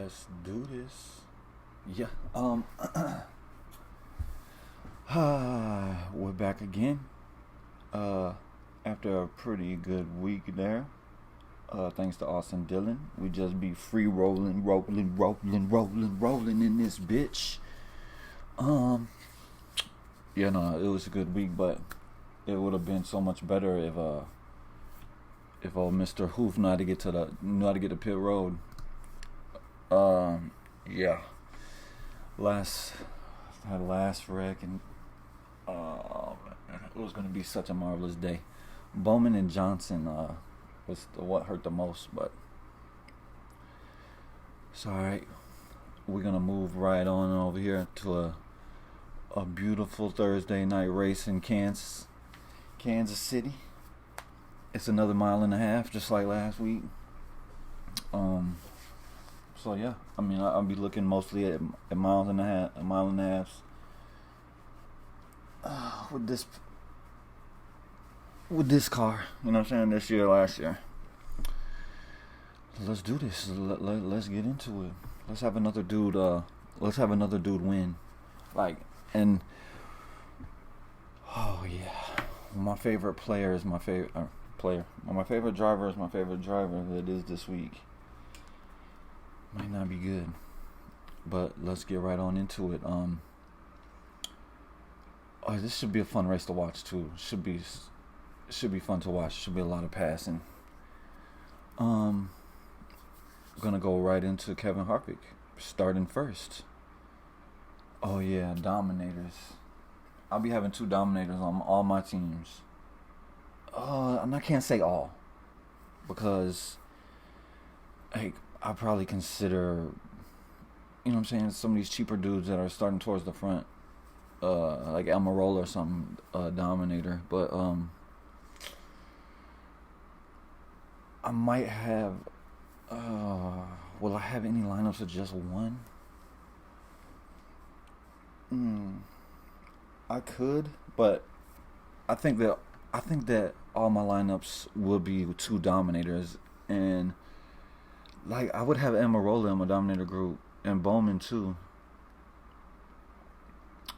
Let's do this. Yeah. We're back again. Uh, After a pretty good week there. Thanks to Austin Dillon. We just be free rolling in this bitch. Um, no, it was a good week, but it would have been so much better if old Mister Hoof knew how to get to pit road. Yeah. Last wreck, and it was gonna be such a marvelous day. Bowman and Johnson was what hurt the most, but it's all right. We're gonna move right on over here to a beautiful Thursday night race in Kansas City. It's another mile and a half, just like last week. So yeah, I mean, I'll be looking mostly at a mile and a half. With this car, you know what I'm saying? This year, last year. Let's do this. Let's get into it. Let's have another dude. Let's have another dude win. Oh yeah, my favorite player is my favorite player. My favorite driver is my favorite driver that is this week. Might not be good, but let's get right on into it. This should be a fun race to watch too. Should be fun to watch. Should be a lot of passing. Gonna go right into Kevin Harvick starting first. Oh yeah, dominators. I'll be having two dominators on all my teams. And I can't say all because I probably consider, you know what I'm saying, some of these cheaper dudes that are starting towards the front, like Almirola or something, dominator. But I might have. Will I have any lineups of just one? I could, but I think that all my lineups will be two dominators, and like I would have Almirola in my dominator group and Bowman too.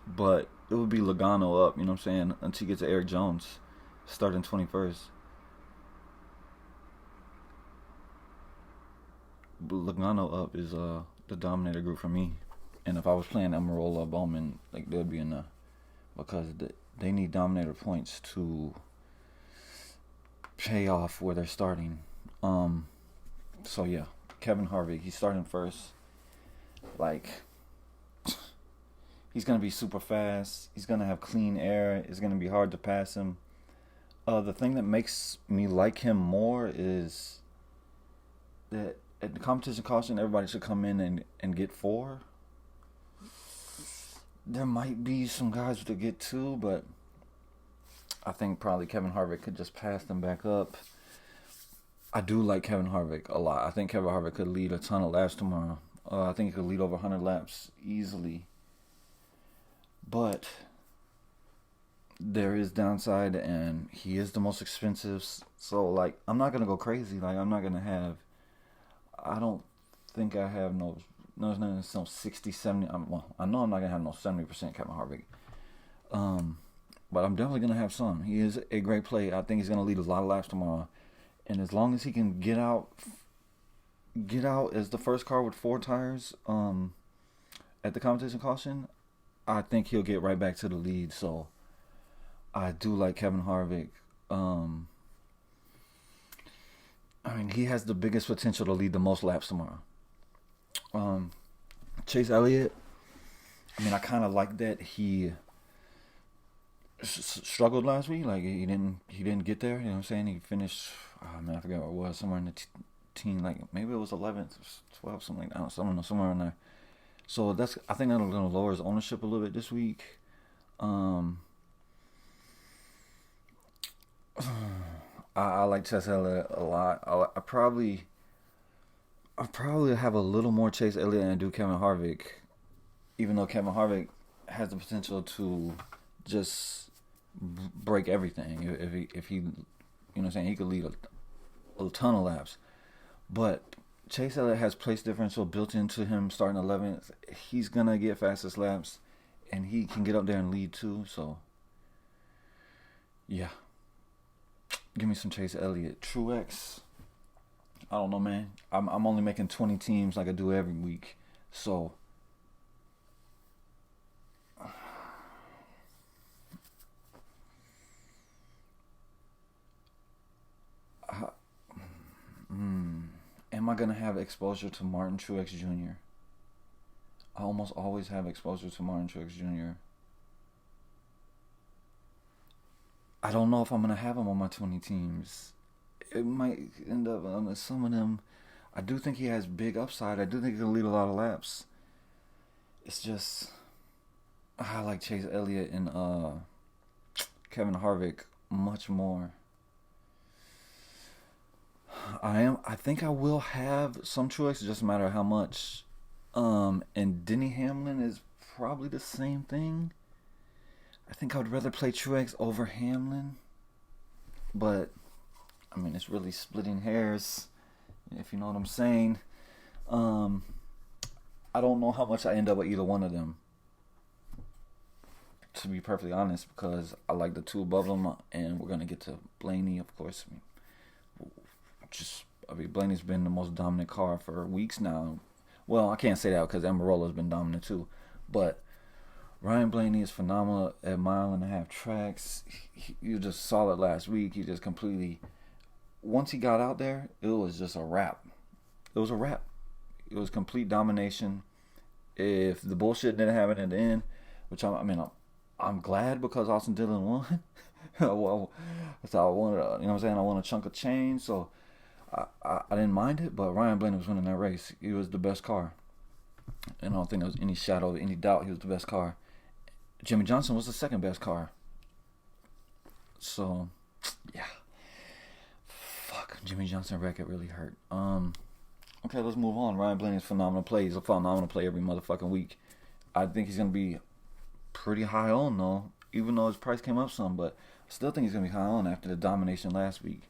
But it would be Logano up, you know what I'm saying, until you get to Eric Jones starting 21st. Logano up is the dominator group for me. And if I was playing Almirola Bowman, like they'd be enough because they need dominator points to pay off where they're starting. So yeah, Kevin Harvick, he's starting first. Like, he's gonna be super fast. He's gonna have clean air. It's gonna be hard to pass him. The thing that makes me like him more is that at the competition caution, everybody should come in and get 4. There might be some guys to get 2, but I think probably Kevin Harvick could just pass them back up. I do like Kevin Harvick a lot. I think Kevin Harvick could lead a ton of laps tomorrow. I think he could lead over 100 laps easily. But there is downside, and he is the most expensive. So, like, I'm not going to go crazy. Like, I'm not going to have... I don't think I have no 60, 70. I know I'm not going to have no 70% Kevin Harvick. But I'm definitely going to have some. He is a great play. I think he's going to lead a lot of laps tomorrow. And as long as he can get out as the first car with 4 tires at the competition caution, I think he'll get right back to the lead. So I do like Kevin Harvick. I mean, he has the biggest potential to lead the most laps tomorrow. Chase Elliott, I mean, I kind of like that he struggled last week. Like, he didn't get there. You know what I'm saying? He finished, I forget what it was, somewhere in the team, like maybe it was 11th, 12th, something like that. I don't know, somewhere in there. So I think that'll gonna lower his ownership a little bit this week. I like Chase Elliott a lot. I probably have a little more Chase Elliott than I do Kevin Harvick, even though Kevin Harvick has the potential to just break everything if he you know what I'm saying, he could lead a ton of laps. But Chase Elliott has place differential built into him starting 11th. He's gonna get fastest laps, and he can get up there and lead too. So, yeah, give me some Chase Elliott. Truex, I don't know, man. I'm only making 20 teams like I do every week, so. Am I gonna have exposure to Martin Truex Jr.? I almost always have exposure to Martin Truex Jr. I don't know if I'm gonna have him on my 20 teams. It might end up on some of them. I do think he has big upside. I do think he can lead a lot of laps. It's just I like Chase Elliott and Kevin Harvick much more. I think I will have some Truex, just a matter of how much. And Denny Hamlin is probably the same thing. I think I would rather play Truex over Hamlin. But, I mean, it's really splitting hairs, if you know what I'm saying. I don't know how much I end up with either one of them, to be perfectly honest, because I like the two above them, and we're going to get to Blaney, of course. Blaney's been the most dominant car for weeks now. Well, I can't say that because Amarola's been dominant too. But Ryan Blaney is phenomenal at 1.5 tracks. He was just solid last week. He just completely... Once he got out there, it was just a wrap. It was a wrap. It was complete domination. If the bullshit didn't happen at the end, which I'm glad because Austin Dillon won. Well, that's how I wanted. You know what I'm saying? I want a chunk of change, so I didn't mind it. But Ryan Blaney was winning that race. He was the best car, and I don't think there was any shadow, any doubt he was the best car. Jimmy Johnson was the second best car. So, yeah. Fuck, Jimmy Johnson record really hurt. Okay, let's move on. Ryan Blaney's phenomenal play. He's a phenomenal play every motherfucking week. I think he's gonna be pretty high on though, even though his price came up some, but I still think he's gonna be high on after the domination last week.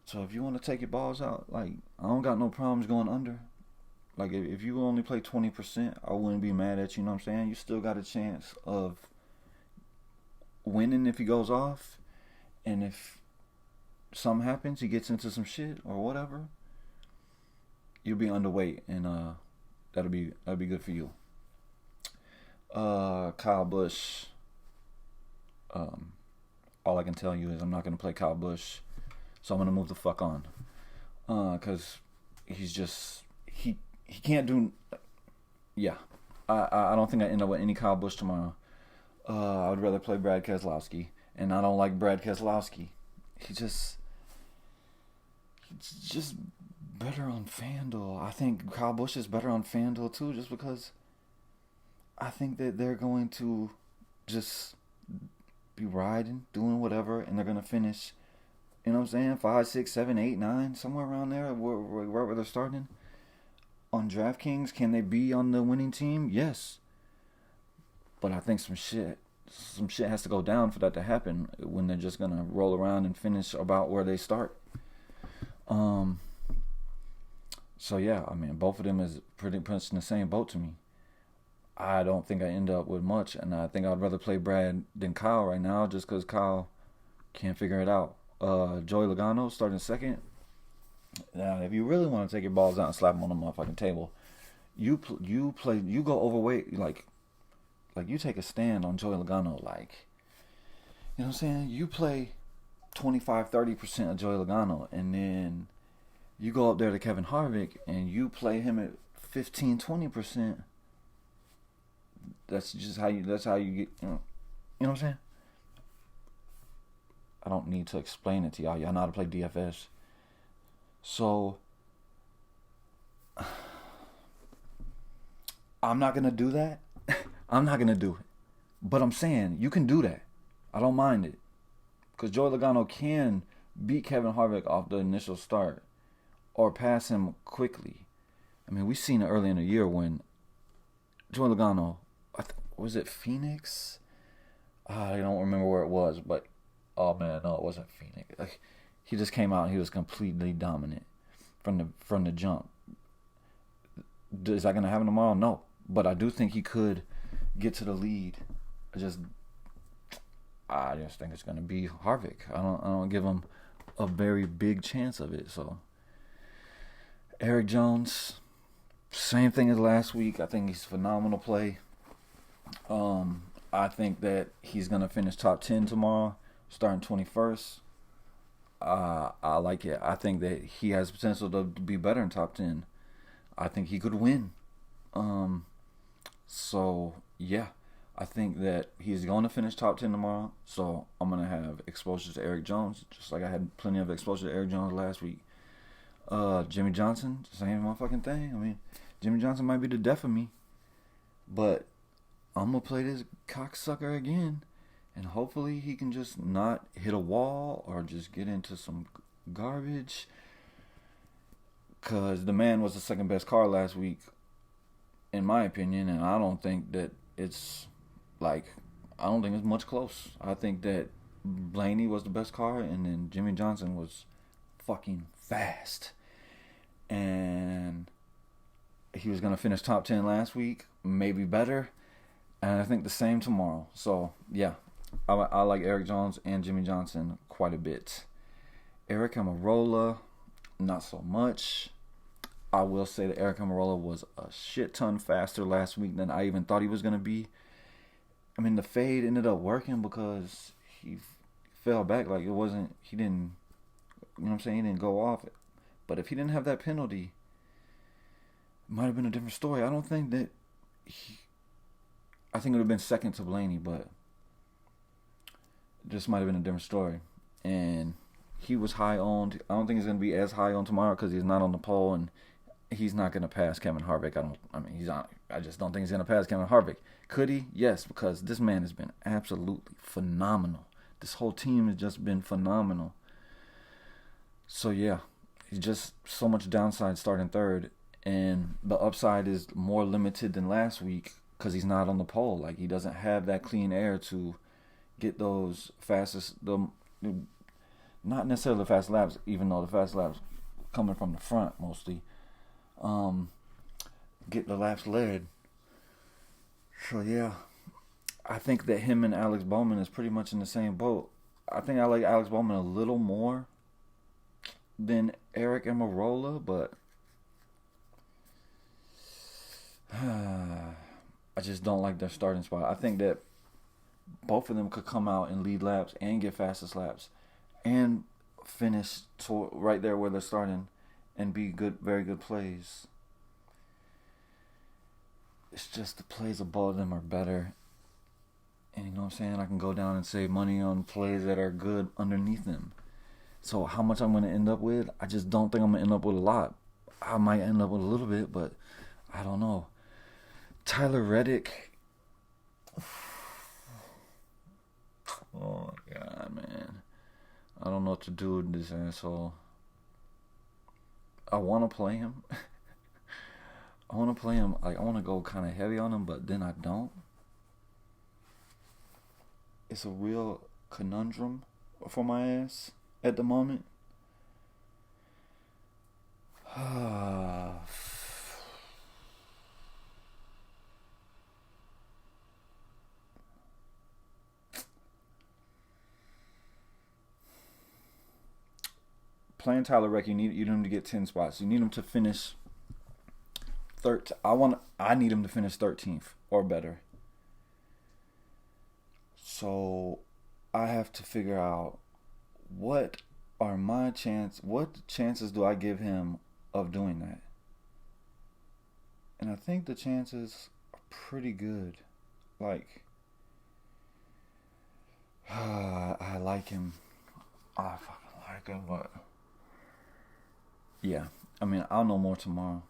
So if you want to take your balls out, like, I don't got no problems going under. Like, if you only play 20%, I wouldn't be mad at you, you know what I'm saying? You still got a chance of winning if he goes off. And if something happens, he gets into some shit or whatever, you'll be underweight, and that'll be good for you. Kyle Busch. All I can tell you is I'm not gonna play Kyle Busch. So I'm going to move the fuck on. Because he's just... He can't do... Yeah. I don't think I end up with any Kyle Busch tomorrow. I would rather play Brad Keselowski. And I don't like Brad Keselowski. He's just better on FanDuel. I think Kyle Busch is better on FanDuel too, just because I think that they're going to just be riding, doing whatever, and they're going to finish... You know what I'm saying? 5, 6, 7, 8, 9, somewhere around there, where they're starting. On DraftKings, can they be on the winning team? Yes. But I think some shit has to go down for that to happen when they're just gonna roll around and finish about where they start. So yeah, I mean, both of them is pretty much in the same boat to me. I don't think I end up with much, and I think I'd rather play Brad than Kyle right now, just because Kyle can't figure it out. Joey Logano starting second. Now, if you really want to take your balls out and slap them on the motherfucking table, you go overweight, like you take a stand on Joey Logano, like, you know what I'm saying? You play 25-30% of Joey Logano, and then you go up there to Kevin Harvick and you play him at 15-20%. That's how you get, you know what I'm saying? I don't need to explain it to y'all. Y'all know how to play DFS. So, I'm not going to do that. I'm not going to do it. But I'm saying, you can do that. I don't mind it. Because Joey Logano can beat Kevin Harvick off the initial start or pass him quickly. I mean, we've seen it early in the year when Joey Logano, was it Phoenix? I don't remember where it was, but oh man, no, it wasn't Phoenix. Like, he just came out and he was completely dominant from the jump. Is that gonna happen tomorrow? No, but I do think he could get to the lead. I just think it's gonna be Harvick. I don't give him a very big chance of it. So Erik Jones, same thing as last week. I think he's phenomenal play. I think that he's gonna finish top 10 tomorrow, starting 21st. I like it. I think that he has potential to be better in top 10. I think he could win. So yeah, I think that he's going to finish top 10 tomorrow. So I'm gonna have exposure to Erik Jones, just like I had plenty of exposure to Erik Jones last week. Jimmie Johnson, same motherfucking thing. I mean, Jimmie Johnson might be the death of me, but I'm gonna play this cocksucker again, and hopefully he can just not hit a wall or just get into some garbage. Cause the man was the second best car last week, in my opinion, and I don't think that it's much close. I think that Blaney was the best car, and then Jimmie Johnson was fucking fast. And he was going to finish top 10 last week, maybe better. And I think the same tomorrow. So, yeah, I like Erik Jones and Jimmie Johnson quite a bit. Aric Almirola, not so much. I will say that Aric Almirola was a shit ton faster last week than I even thought he was going to be. I mean, the fade ended up working because he fell back. Like, he didn't, you know what I'm saying? He didn't go off it. But if he didn't have that penalty, it might have been a different story. I don't think that I think it would have been second to Blaney, but this might have been a different story. And he was high owned. I don't think he's going to be as high on tomorrow because he's not on the pole, and he's not going to pass Kevin Harvick. I just don't think he's going to pass Kevin Harvick. Could he? Yes, because this man has been absolutely phenomenal. This whole team has just been phenomenal. So yeah, he's just so much downside starting third, and the upside is more limited than last week because he's not on the pole. Like, he doesn't have that clean air to get those not necessarily the fast laps, even though the fast laps coming from the front mostly. Get the laps led. So yeah, I think that him and Alex Bowman is pretty much in the same boat. I think I like Alex Bowman a little more than Aric Almirola, but I just don't like their starting spot. I think that both of them could come out and lead laps and get fastest laps and finish right there where they're starting and be good, very good plays. It's just the plays of both of them are better. And you know what I'm saying? I can go down and save money on plays that are good underneath them. So how much I'm going to end up with, I just don't think I'm going to end up with a lot. I might end up with a little bit, but I don't know. Tyler Reddick. Oh my God, man. I don't know what to do with this asshole. I want to play him. I want to play him. Like, I want to go kind of heavy on him, but then I don't. It's a real conundrum for my ass at the moment. Playing Tyler Reddick, you need him to get 10 spots. You need him to finish 13th. I need him to finish 13th or better. So I have to figure out what chances do I give him of doing that? And I think the chances are pretty good. Like, I like him. I fucking like him, but yeah. I mean, I'll know more tomorrow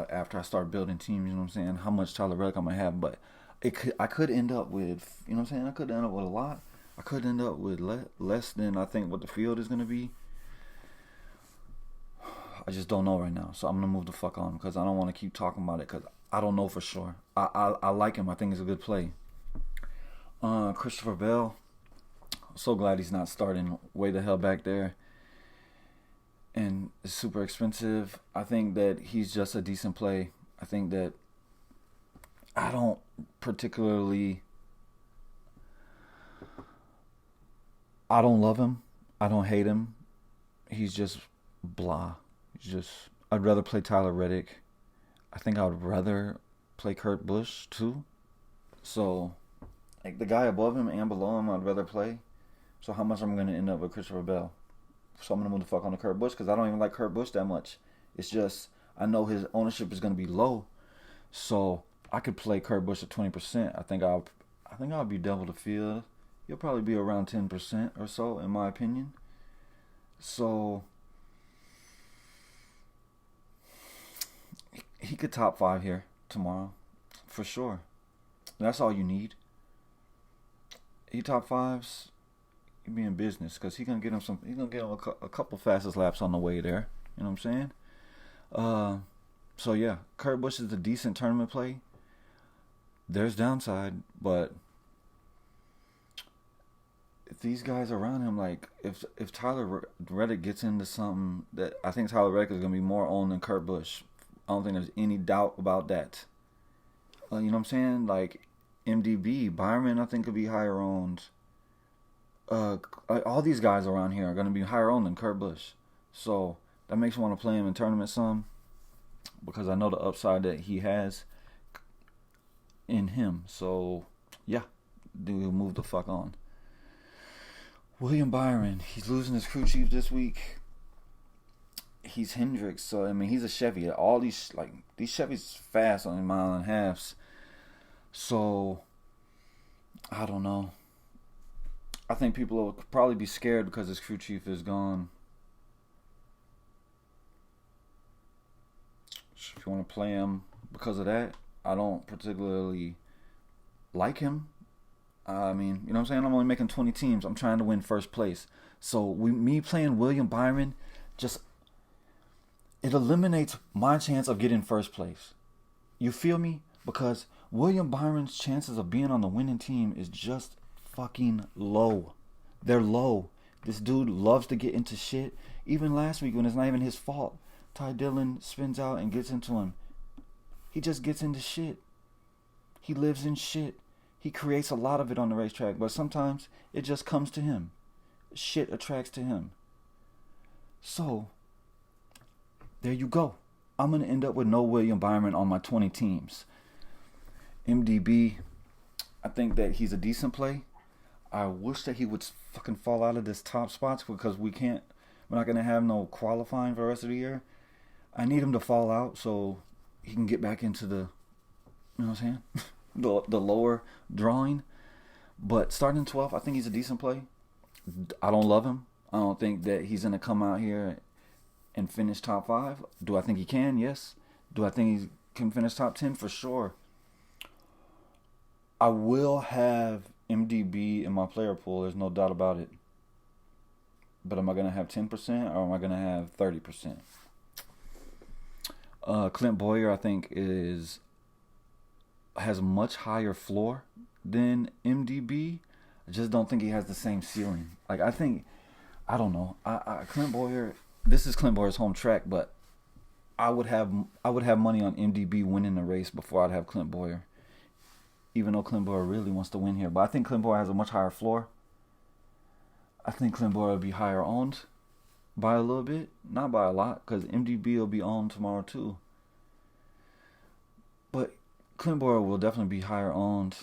after I start building teams, you know what I'm saying, how much Tyler Reddick I'm going to have, but I could end up with, you know what I'm saying, I could end up with a lot. I could end up with less than I think what the field is going to be. I just don't know right now, so I'm going to move the fuck on because I don't want to keep talking about it because I don't know for sure. I like him. I think it's a good play. Christopher Bell, so glad he's not starting way the hell back there. and it's super expensive. I think that he's just a decent play. I think that I don't particularly. I don't love him. I don't hate him. He's just blah. He's just. I'd rather play Tyler Reddick. I think I would rather play Kurt Busch too. So, like the guy above him and below him, I'd rather play. So how much I'm gonna end up with Christopher Bell? So I'm gonna move the fuck on to Kurt Busch because I don't even like Kurt Busch that much. It's just I know his ownership is gonna be low, so I could play Kurt Busch at 20%. I think I'll be double the field. He'll probably be around 10% or so, in my opinion. So he could top 5 here tomorrow, for sure. That's all you need. He top 5s, he be in business because he's gonna get him some. He's gonna get him a couple fastest laps on the way there. You know what I'm saying? So yeah, Kurt Busch is a decent tournament play. There's downside, but if these guys around him, like if Tyler Reddick gets into something that I think Tyler Reddick is gonna be more owned than Kurt Busch. I don't think there's any doubt about that. You know what I'm saying? Like MDB, Byron, I think could be higher owned. All these guys around here are going to be higher owned than Kurt Busch. So that makes me want to play him in tournaments some because I know the upside that he has in him. So, yeah, we'll move the fuck on. William Byron, he's losing his crew chief this week. He's Hendricks, so I mean he's a Chevy. All these Chevys fast on 1.5 miles. So I don't know. I think people will probably be scared because his crew chief is gone. If you want to play him because of that, I don't particularly like him. I mean, you know what I'm saying? I'm only making 20 teams. I'm trying to win first place. So me playing William Byron it eliminates my chance of getting first place. You feel me? Because William Byron's chances of being on the winning team is just fucking low. They're low. This dude loves to get into shit. Even last week when it's not even his fault, Ty Dillon spins out and gets into him. He just gets into shit. He lives in shit. He creates a lot of it on the racetrack, but sometimes it just comes to him. Shit attracts to him. So, there you go. I'm going to end up with no William Byron on my 20 teams. MDB, I think that he's a decent play. I wish that he would fucking fall out of this top spots because we're not going to have no qualifying for the rest of the year. I need him to fall out so he can get back into the, you know what I'm saying? the lower drawing. But starting 12th, I think he's a decent play. I don't love him. I don't think that he's going to come out here and finish top 5. Do I think he can? Yes. Do I think he can finish top 10? For sure. I will have MDB in my player pool. There's no doubt about it. But am I going to have 10% or am I going to have 30%? Clint Bowyer, I think, has a much higher floor than MDB. I just don't think he has the same ceiling. I don't know. Clint Bowyer, this is Clint Bowyer's home track, but I would have money on MDB winning the race before I'd have Clint Bowyer. Even though Clint Bowyer really wants to win here. But I think Clint Bowyer has a much higher floor. I think Clint Bowyer will be higher owned by a little bit. Not by a lot, because MDB will be owned tomorrow too. But Clint Bowyer will definitely be higher owned.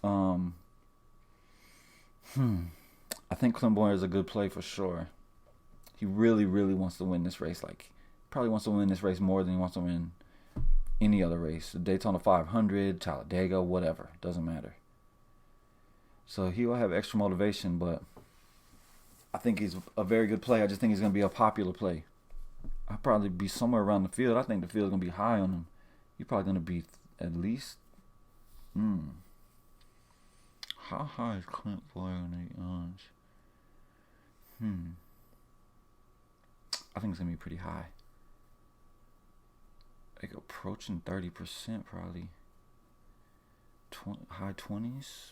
I think Clint Bowyer is a good play for sure. He really, really wants to win this race. Probably wants to win this race more than he wants to win any other race. The Daytona 500, Talladega, whatever. Doesn't matter. So he will have extra motivation, but I think he's a very good play. I just think he's going to be a popular play. I'll probably be somewhere around the field. I think the field is going to be high on him. He's probably going to be at least... How high is Clint Bowyer on the odds? I think it's going to be pretty high. Approaching 30% probably. High 20s.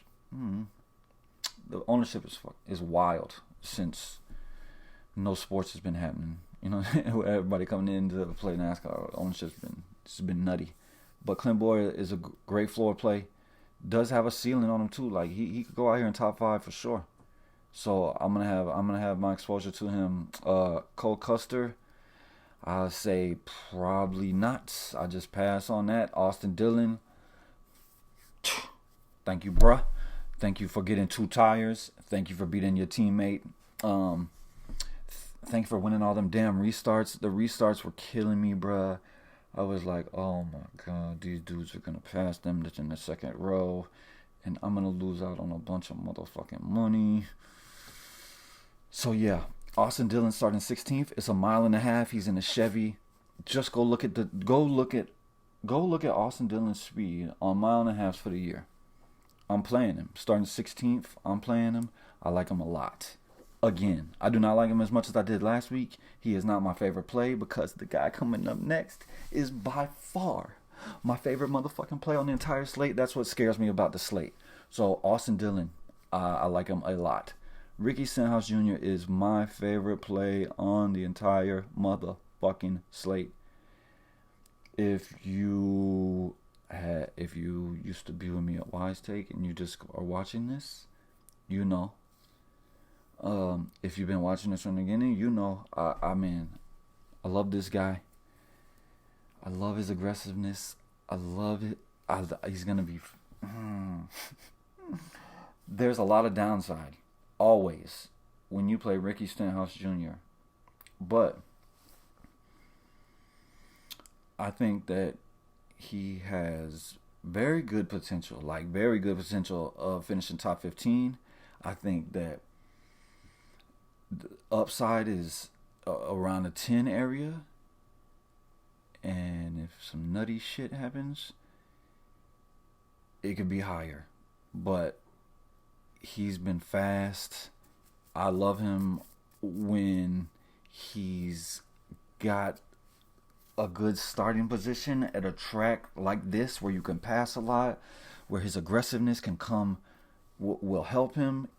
The ownership is wild since no sports has been happening. You know, everybody coming in to play NASCAR, ownership's been nutty. But Clint Bowyer is a great floor play. Does have a ceiling on him too. Like he could go out here in top 5 for sure. So I'm gonna have my exposure to him. Cole Custer, I'll say probably not. I just pass on that. Austin Dillon, thank you, bruh. Thank you for getting 2 tires. Thank you for beating your teammate. Thank you for winning all them damn restarts. The restarts were killing me, bruh. I was like, oh my god, these dudes are gonna pass them that's in the second row, and I'm gonna lose out on a bunch of motherfucking money. So yeah, Austin Dillon starting 16th. It's a mile and a half. He's in a Chevy. Just go look at Austin Dillon's speed on mile and a half for the year. I'm playing him. Starting 16th, I'm playing him. I like him a lot. Again, I do not like him as much as I did last week. He is not my favorite play because the guy coming up next is by far my favorite motherfucking play on the entire slate. That's what scares me about the slate. So Austin Dillon, I like him a lot. Ricky Stenhouse Jr. is my favorite play on the entire motherfucking slate. If you used to be with me at Wise Take and you just are watching this, you know. If you've been watching this from the beginning, you know. I love this guy. I love his aggressiveness. I love it. He's gonna be. There's a lot of downside, always, when you play Ricky Stenhouse Jr. But I think that he has very good potential, of finishing top 15. I think that the upside is around the 10 area. And if some nutty shit happens, it could be higher. But he's been fast. I love him when he's got a good starting position at a track like this where you can pass a lot, where his aggressiveness will help him.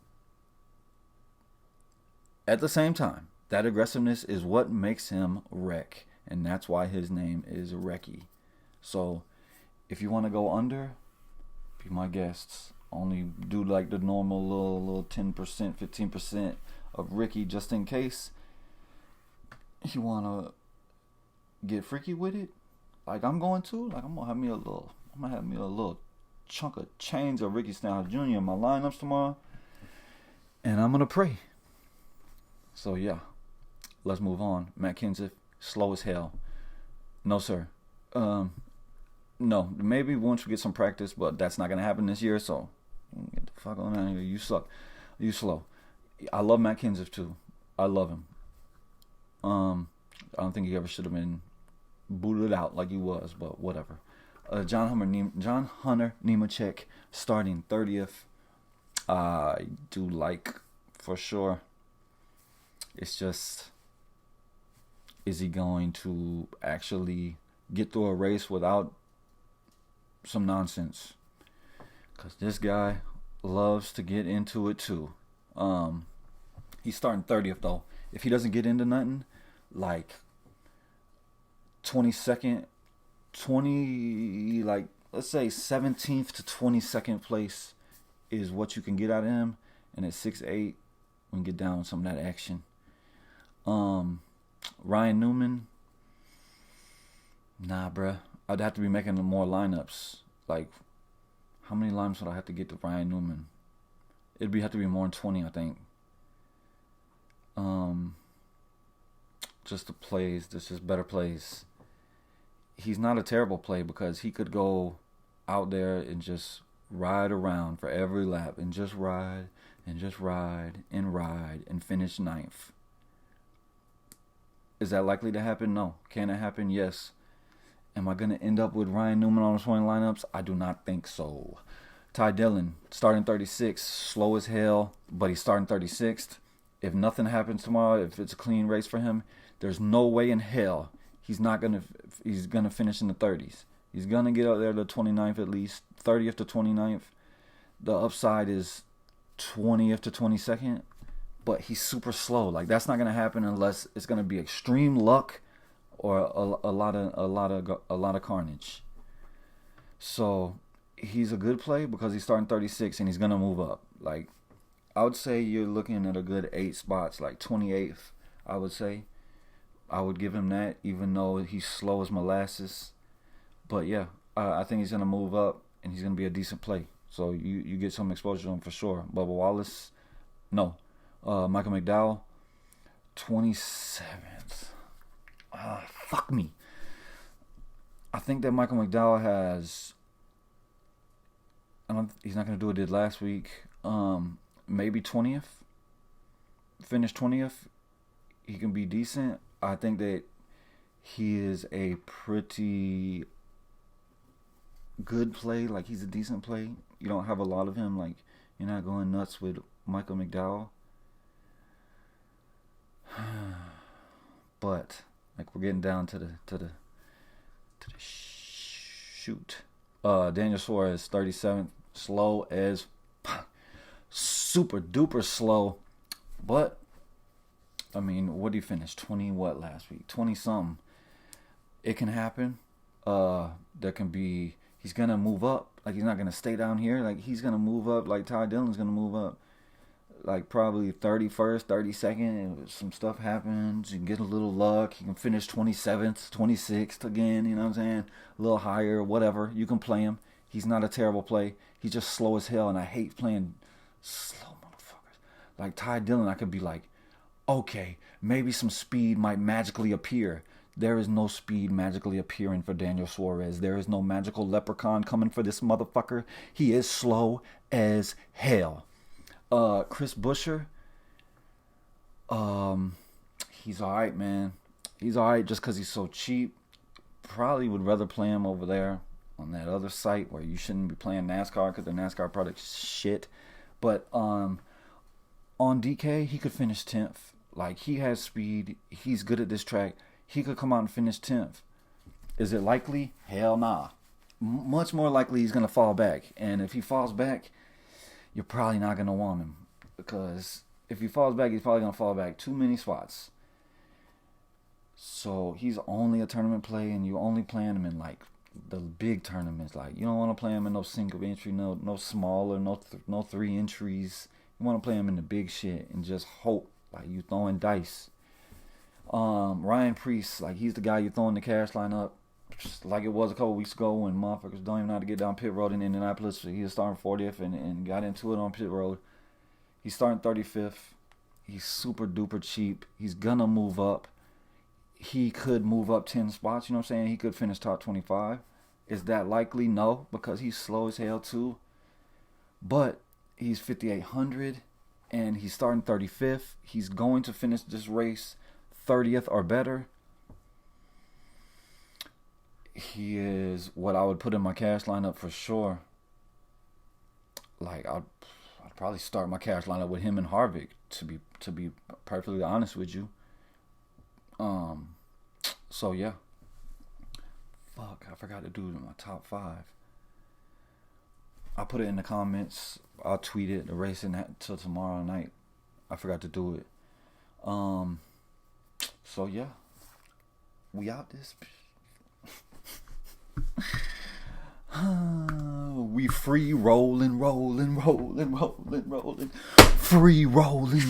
At the same time, that aggressiveness is what makes him wreck, and that's why his name is Recky. So if you want to go under, be my guests. Only do like the normal little 10%, 15% of Ricky just in case you want to get freaky with it. Like I'm going to. Like I'm gonna have me a little chunk of change of Ricky Stenhouse Jr. in my lineups tomorrow, and I'm gonna pray. So yeah, let's move on. Matt Kenseth, slow as hell. No sir. No, maybe once we get some practice, but that's not gonna happen this year. So get the fuck on out of here. You suck. You slow. I love Matt Kenseth too. I love him. I don't think he ever should have been booted out like he was, but whatever. John Hunter Nemechek starting 30th. I do like for sure. It's just, is he going to actually get through a race without some nonsense? Because this guy loves to get into it too. He's starting 30th though. If he doesn't get into nothing, like 22nd, let's say 17th to 22nd place is what you can get out of him. And at 6'8", we can get down with some of that action. Ryan Newman, nah, bruh. I'd have to be making more lineups. Like, how many lineups would I have to get to Ryan Newman? It'd have to be more than 20, I think. Just the plays, just better plays. He's not a terrible play because he could go out there and just ride around for every lap and just ride and just ride and finish 9th. Is that likely to happen? No. Can it happen? Yes. Am I going to end up with Ryan Newman on the 20 lineups? I do not think so. Ty Dillon, starting 36, slow as hell, but he's starting 36th. If nothing happens tomorrow, if it's a clean race for him, there's no way in hell he's gonna finish in the 30s. He's gonna get up there to 29th at least, 30th to 29th. The upside is 20th to 22nd. but he's super slow. Like that's not gonna happen unless it's gonna be extreme luck or a lot of carnage. So he's a good play because he's starting 36 and he's gonna move up. Like I would say you're looking at a good 8 spots, like 28th. I would say I would give him that, even though he's slow as molasses. But yeah, I think he's gonna move up and he's gonna be a decent play. So you get some exposure to him for sure. Bubba Wallace, no. Michael McDowell, 27th. Fuck me. I think that Michael McDowell has. He's not gonna do what he did last week. Maybe 20th. Finish 20th. He can be decent. I think that he is a pretty good play. Like he's a decent play. You don't have a lot of him. Like you're not going nuts with Michael McDowell. But like we're getting down to the shoot. Daniel Suarez, 37th, slow as super duper slow. But I mean, what did he finish? 20 what last week? 20 something. It can happen. There can be. He's gonna move up. Like he's not gonna stay down here. Like he's gonna move up. Like Ty Dillon's gonna move up. Like probably 31st, 32nd, and some stuff happens. You get a little luck. He can finish 27th, 26th again. You know what I'm saying? A little higher, whatever. You can play him. He's not a terrible play. He's just slow as hell, and I hate playing slow motherfuckers. Like Ty Dillon, I could be like, okay, maybe some speed might magically appear. There is no speed magically appearing for Daniel Suarez. There is no magical leprechaun coming for this motherfucker. He is slow as hell. Chris Buescher, he's alright, man. He's alright just because he's so cheap. Probably would rather play him over there on that other site where you shouldn't be playing NASCAR because the NASCAR product's shit. But on DK, he could finish 10th. Like, he has speed. He's good at this track. He could come out and finish 10th. Is it likely? Hell nah. Much more likely he's going to fall back. And if he falls back, you're probably not going to want him. Because if he falls back, he's probably going to fall back too many spots. So he's only a tournament play, and you only playing him in, like, the big tournaments. Like, you don't want to play him in no single entry, no smaller, no 3 entries. You want to play him in the big shit and just hope. Like, you throwing dice. Ryan Preece, like, he's the guy you throw in the cash lineup. Just like it was a couple weeks ago when motherfuckers don't even know how to get down pit road in Indianapolis. He was starting 40th and got into it on pit road. He's starting 35th. He's super duper cheap. He's gonna move up. He could move up 10 spots, you know what I'm saying? He could finish top 25. Is that likely? No, because he's slow as hell too. But he's 5,800 and he's starting 35th. He's going to finish this race 30th or better. He is what I would put in my cash lineup for sure. Like I'd probably start my cash lineup with him and Harvick to be perfectly honest with you. So yeah. Fuck, I forgot to do my top 5. I'll put it in the comments. I'll tweet it. The race till tomorrow night. I forgot to do it. So yeah. We out this. We free rolling. Free rolling.